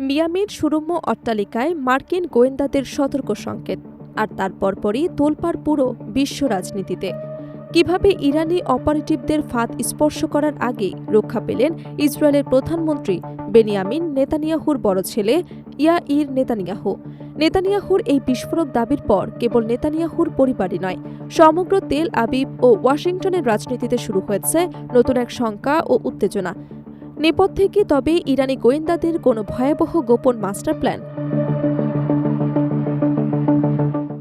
মিয়ামির সুরম্য অট্টালিকায় মার্কিন গোয়েন্দাদের সতর্ক সংকেত, আর তার পরপরই তোলপাড় পুরো বিশ্ব রাজনীতিতে। কিভাবে ইরানি অপারেটিভদের ফাঁদ স্পর্শ করার আগেই রক্ষা পেলেন ইসরায়েলের প্রধানমন্ত্রী বেনিয়ামিন নেতানিয়াহুর বড় ছেলে ইয়াইর নেতানিয়াহু। নেতানিয়াহুর এই বিস্ফোরক দাবির পর কেবল নেতানিয়াহুর পরিবারই নয়, সমগ্র তেল আবিব ও ওয়াশিংটনের রাজনীতিতে শুরু হয়েছে নতুন এক শঙ্কা ও উত্তেজনা। নেপথ্যে কি তবে ইরানি গোয়েন্দাদের কোনো ভয়াবহ গোপন মাস্টার প্ল্যান?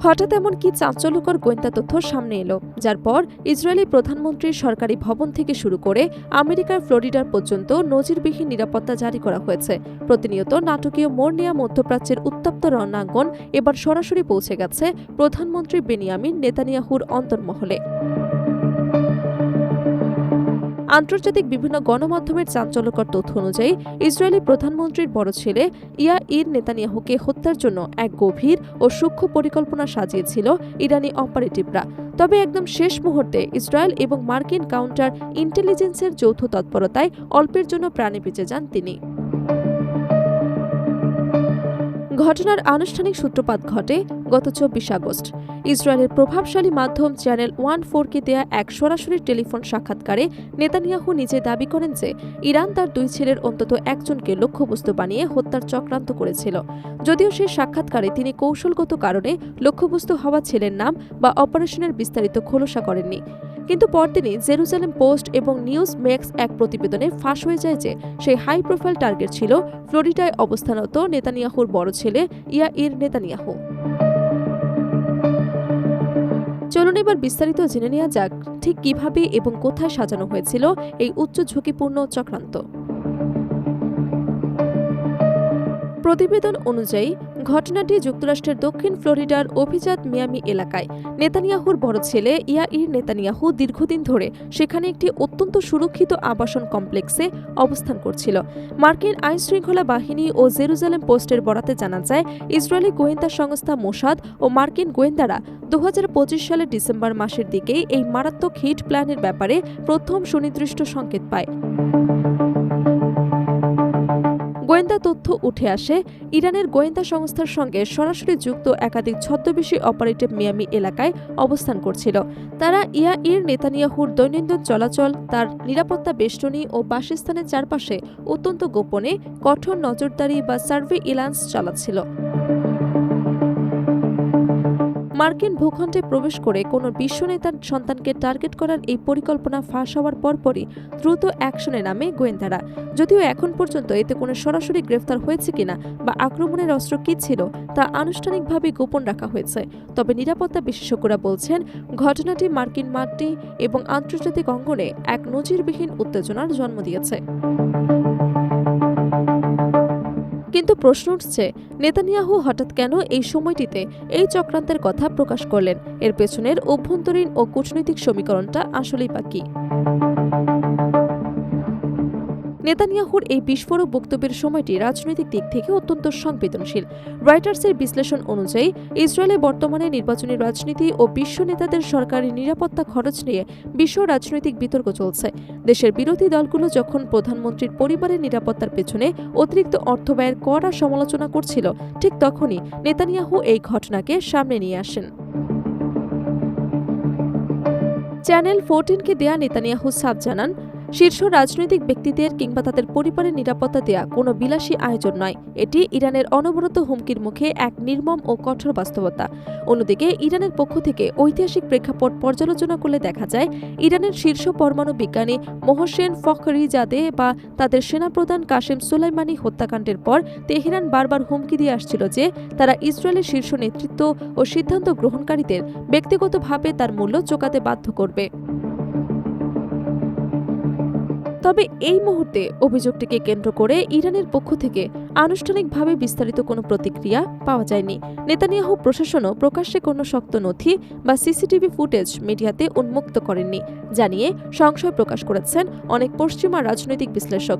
হঠাৎ এমন কি চাঞ্চল্যকর গোয়েন্দা তথ্য সামনে এলো, যার পর ইসরায়েলি প্রধানমন্ত্রীর সরকারি ভবন থেকে শুরু করে আমেরিকার ফ্লোরিডার পর্যন্ত নজিরবিহীন নিরাপত্তা জারি করা হয়েছে। প্রতিনিয়ত নাটকীয় মোড় নেয়া মধ্যপ্রাচ্যের উত্তপ্ত রণাঙ্গন এবার সরাসরি পৌঁছে গেছে প্রধানমন্ত্রী বেনিয়ামিন নেতানিয়াহুর অন্তর্মহলে। আন্তর্জাতিক বিভিন্ন গণমাধ্যমের চাঞ্চল্যকর তথ্য অনুযায়ী ইসরায়েলি প্রধানমন্ত্রীর বড় ছেলে ইয়াইর নেতানিয়াহুকে হত্যার জন্য এক গভীর ও সূক্ষ্ম পরিকল্পনা সাজিয়েছিল ইরানি অপারেটিভরা। তবে একদম শেষ মুহূর্তে ইসরায়েল এবং মার্কিন কাউন্টার ইন্টেলিজেন্সের যৌথ তৎপরতায় অল্পের জন্য প্রাণে বেঁচে যান তিনি। ঘটনার আনুষ্ঠানিক সূত্রপাত ঘটে গত ২৪ আগস্ট। ইসরায়েলের প্রভাবশালী মাধ্যম চ্যানেল 14কে দেয়া এক সরাসরি টেলিফোন সাক্ষাৎকারে নেতানিয়াহু নিজে দাবি করেন যে ইরান তার দুই ছেলের অন্তত একজনকে লক্ষ্যবস্তু বানিয়ে হত্যার চক্রান্ত করেছিল। যদিও সেই সাক্ষাৎকারে তিনি কৌশলগত কারণে লক্ষ্যবস্তু হওয়া ছেলের নাম বা অপারেশনের বিস্তারিত খোলসা করেননি। কিন্তু পরদিনই জেরুজালেম পোস্ট এবং নিউজ মেক্স এক প্রতিবেদনে ফাঁস হয়ে যায় যে সেই হাই প্রোফাইল টার্গেট ছিল ফ্লোরিডায় অবস্থানরত নেতানিয়াহুর বড় ছেলে ইয়াইর নেতানিয়াহু। চলুন এবার বিস্তারিত জেনে নেওয়া যাক ঠিক কিভাবে এবং কোথায় সাজানো হয়েছিল এই উচ্চ ঝুঁকিপূর্ণ চক্রান্ত। প্রতিবেদন অনুযায়ী ঘটনাটি যুক্তরাষ্ট্রের দক্ষিণ ফ্লোরিডার অভিজাত মিয়ামি এলাকায়। নেতানিয়াহুর বড় ছেলে ইয়াইর নেতানিয়াহু দীর্ঘদিন ধরে সেখানে একটি অত্যন্ত সুরক্ষিত আবাসন কমপ্লেক্সে অবস্থান করছিল। মার্কিন আইনশৃঙ্খলা বাহিনী ও জেরুজালেম পোস্টের বরাতে জানা যায়, ইসরায়েলি গোয়েন্দা সংস্থা মোসাদ ও মার্কিন গোয়েন্দারা ২০২৫ সালের ডিসেম্বর মাসের দিকেই এই মারাত্মক হিট প্ল্যানের ব্যাপারে প্রথম সুনির্দিষ্ট সংকেত পায়। গোয়েন্দা তথ্য উঠে আসে ইরানের গোয়েন্দা সংস্থার সঙ্গে সরাসরি যুক্ত একাধিক ছদ্মবেশী অপারেটিভ মিয়ামি এলাকায় অবস্থান করছিল। তারা ইয়াইর নেতানিয়াহুর দৈনন্দিন চলাচল, তার নিরাপত্তা বেষ্টনী ও বাসস্থানের চারপাশে অত্যন্ত গোপনে কঠোর নজরদারি বা সার্ভেইল্যান্স চালাচ্ছিল। মার্কিন ভূখণ্ডে প্রবেশ করে কোনো বিশ্ব নেতার সন্তানকে টার্গেট করার এই পরিকল্পনা ফাঁস হওয়ার পরপরই দ্রুত অ্যাকশনে নামে গোয়েন্দারা। যদিও এখন পর্যন্ত এতে কোনো সরাসরি গ্রেফতার হয়েছে কিনা বা আক্রমণের অস্ত্র কী ছিল তা আনুষ্ঠানিকভাবে গোপন রাখা হয়েছে, তবে নিরাপত্তা বিশেষজ্ঞরা বলছেন ঘটনাটি মার্কিন মাটি এবং আন্তর্জাতিক অঙ্গনে এক নজিরবিহীন উত্তেজনার জন্ম দিয়েছে। কিন্তু প্রশ্ন উঠছে, নেতানিয়াহু হঠাৎ কেন এই সময়টিতে এই চক্রান্তের কথা প্রকাশ করলেন? এর পেছনের অভ্যন্তরীণ ও কূটনৈতিক সমীকরণটা আসলেই বা কী? নেতানিয়াহুর এই বিস্ফোরক বক্তব্যের সময়টি রাজনৈতিক দিক থেকে অত্যন্ত সংবেদনশীল। রয়টার্সের বিশ্লেষণ অনুযায়ী ইসরায়েলে বর্তমানে নির্বাচনী রাজনীতি ও বিশ্ব নেতাদের সরকারি নিরাপত্তা খরচ নিয়ে বিশ্ব রাজনৈতিক বিতর্ক চলছে। দেশের বিরোধী দলগুলো যখন প্রধানমন্ত্রীর পরিবারের নিরাপত্তার পেছনে অতিরিক্ত অর্থ ব্যয়ের কড়া সমালোচনা করছিল, ঠিক তখনই নেতানিয়াহু এই ঘটনাকে সামনে নিয়ে আসেন। চ্যানেল 14কে দেয়া নেতানিয়াহু সাফ জানান, শীর্ষ রাজনৈতিক ব্যক্তিদের কিংবা তাদের পরিবারের নিরাপত্তা দেয়া কোনো বিলাসী আয়োজন নয়। এটি ইরানের অনবরত হুমকির মুখে এক নির্মম ও কঠোর বাস্তবতা। অন্যদিকে ইরানের পক্ষ থেকে ঐতিহাসিক প্রেক্ষাপট পর্যালোচনা করলে দেখা যায়, ইরানের শীর্ষ পরমাণু বিজ্ঞানী মোহসেন ফখরিজাদে বা তাদের সেনাপ্রধান কাসেম সুলাইমানি হত্যাকাণ্ডের পর তেহরান বারবার হুমকি দিয়ে আসছিল যে তারা ইসরায়েলের শীর্ষ নেতৃত্ব ও সিদ্ধান্ত গ্রহণকারীদের ব্যক্তিগতভাবে তার মূল্য চোকাতে বাধ্য করবে। তবে এই মুহূর্তে অভিযোগটিকে কেন্দ্র করে ইরানের পক্ষ থেকে আনুষ্ঠানিকভাবে বিস্তারিত কোনো প্রতিক্রিয়া পাওয়া যায়নি। নেতানিয়াহু প্রশাসনও প্রকাশ্যে কোনো শক্ত নথি বা সিসিটিভি ফুটেজ মিডিয়াতে উন্মুক্ত করেননি, জানিয়ে সংশয় প্রকাশ করেছেন অনেক পশ্চিমা রাজনৈতিক বিশ্লেষক।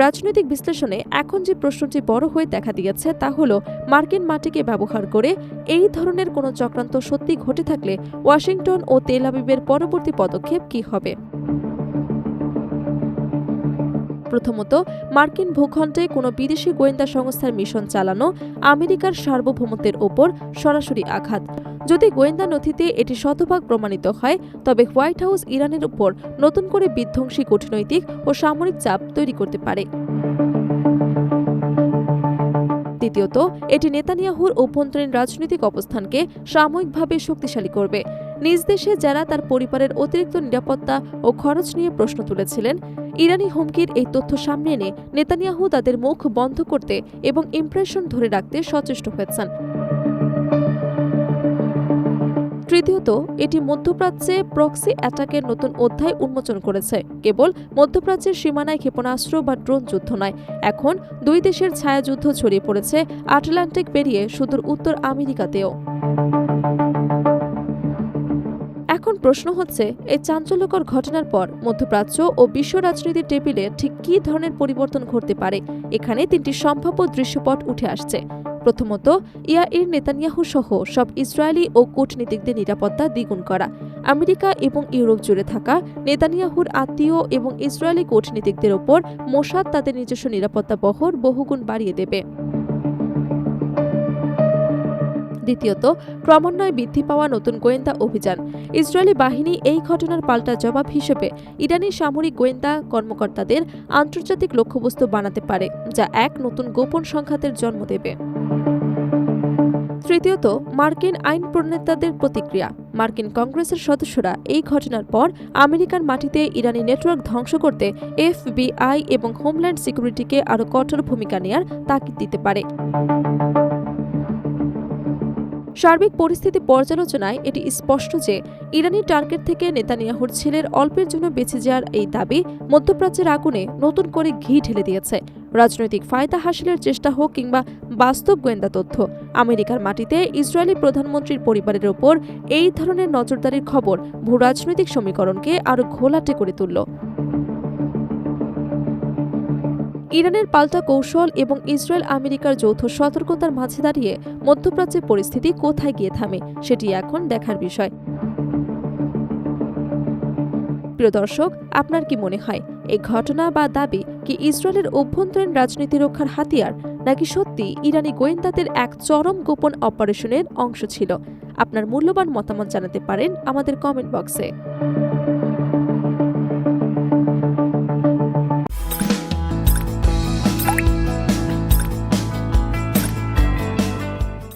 রাজনৈতিক বিশ্লেষণে এখন যে প্রশ্নটি বড় হয়ে দেখা দিয়েছে তা হল, মার্কিন মাটিকে ব্যবহার করে এই ধরনের কোনো চক্রান্ত সত্যি ঘটে থাকলে ওয়াশিংটন ও তেল আবিবের পরবর্তী পদক্ষেপ কী হবে। প্রথমত, মার্কিন ভূখণ্ডে কোনো বিদেশি গোয়েন্দা সংস্থার মিশন চালানো আমেরিকার সার্বভৌমত্বের ওপর সরাসরি আঘাত। যদি গোয়েন্দা নথিতে এটি শতভাগ প্রমাণিত হয়, তবে হোয়াইট হাউস ইরানের উপর নতুন করে বিধ্বংসী কূটনৈতিক ও সামরিক চাপ তৈরি করতে পারে। দ্বিতীয়ত, এটি নেতানিয়াহুর অভ্যন্তরীণ রাজনৈতিক অবস্থানকে সাময়িকভাবে শক্তিশালী করবে। নিজ দেশে যারা তার পরিবারের অতিরিক্ত নিরাপত্তা ও খরচ নিয়ে প্রশ্ন তুলেছিলেন, ইরানি হুমকির এই তথ্য সামনে এনে নেতানিয়াহু তাদের মুখ বন্ধ করতে এবং ইমপ্রেশন ধরে রাখতে সচেষ্ট হয়েছেন। তৃতীয়ত, এটি মধ্যপ্রাচ্যে প্রক্সি অ্যাটাকের নতুন অধ্যায় উন্মোচন করেছে। কেবল মধ্যপ্রাচ্যের সীমানায় ক্ষেপণাস্ত্র বা ড্রোন যুদ্ধ নয়, এখন দুই দেশের ছায়াযুদ্ধ ছড়িয়ে পড়েছে আটলান্টিক পেরিয়ে সুদূর উত্তর আমেরিকাতেও। এখন প্রশ্ন হচ্ছে, এই চাঞ্চল্যকর ঘটনার পর মধ্যপ্রাচ্য ও বিশ্ব রাজনীতির টেবিলে ঠিক কী ধরনের পরিবর্তন ঘটতে পারে? এখানে তিনটি সম্ভাব্য দৃশ্যপট উঠে আসছে। প্রথমত, ইয়াইর নেতানিয়াহু সহ সব ইসরায়েলি ও কূটনীতিকদের নিরাপত্তা দ্বিগুণ করা। আমেরিকা এবং ইউরোপ জুড়ে থাকা নেতানিয়াহুর আত্মীয় এবং ইসরায়েলি কূটনীতিকদের ওপর মোসাদ তাদের নিজস্ব নিরাপত্তা বহর বহুগুণ বাড়িয়ে দেবে। দ্বিতীয়ত, ক্রমান্বয়ে বৃদ্ধি পাওয়া নতুন গোয়েন্দা অভিযান। ইসরায়েলি বাহিনী এই ঘটনার পাল্টা জবাব হিসেবে ইরানি সামরিক গোয়েন্দা কর্মকর্তাদের আন্তর্জাতিক লক্ষ্যবস্তু বানাতে পারে, যা এক নতুন গোপন সংঘাতের জন্ম দেবে। তৃতীয়ত, মার্কিন আইন প্রণেতাদের প্রতিক্রিয়া। মার্কিন কংগ্রেসের সদস্যরা এই ঘটনার পর আমেরিকার মাটিতে ইরানি নেটওয়ার্ক ধ্বংস করতে FBI এবং হোমল্যান্ড সিকিউরিটিকে আরও কঠোর ভূমিকা নেয়ার তাগিদ দিতে পারে। সার্বিক পরিস্থিতি পর্যালোচনায় এটি স্পষ্ট যে ইরানি টার্গেট থেকে নেতানিয়াহুর ছেলের অল্পের জন্য বেঁচে যাওয়ার এই দাবি মধ্যপ্রাচ্যের আগুনে নতুন করে ঘি ঢেলে দিয়েছে। রাজনৈতিক ফায়দা হাসিলের চেষ্টা হোক কিংবা বাস্তব গোয়েন্দা তথ্য, আমেরিকার মাটিতে ইসরায়েলি প্রধানমন্ত্রীর পরিবারের ওপর এই ধরনের নজরদারির খবর ভূ রাজনৈতিক সমীকরণকে আরও ঘোলাটে করে তুলল। ইরানের পাল্টা কৌশল এবং ইসরায়েল আমেরিকার যৌথ সতর্কতার মাঝে দাঁড়িয়ে মধ্যপ্রাচ্যের পরিস্থিতি কোথায় গিয়ে থামে, সেটি এখন দেখার বিষয়। প্রিয় দর্শক, আপনার কি মনে হয়, এই ঘটনা বা দাবি কি ইসরায়েলের অভ্যন্তরীণ রাজনীতি রক্ষার হাতিয়ার, নাকি সত্যি ইরানি গোয়েন্দাদের এক চরম গোপন অপারেশনের অংশ ছিল? আপনার মূল্যবান মতামত জানাতে পারেন আমাদের কমেন্ট বক্সে।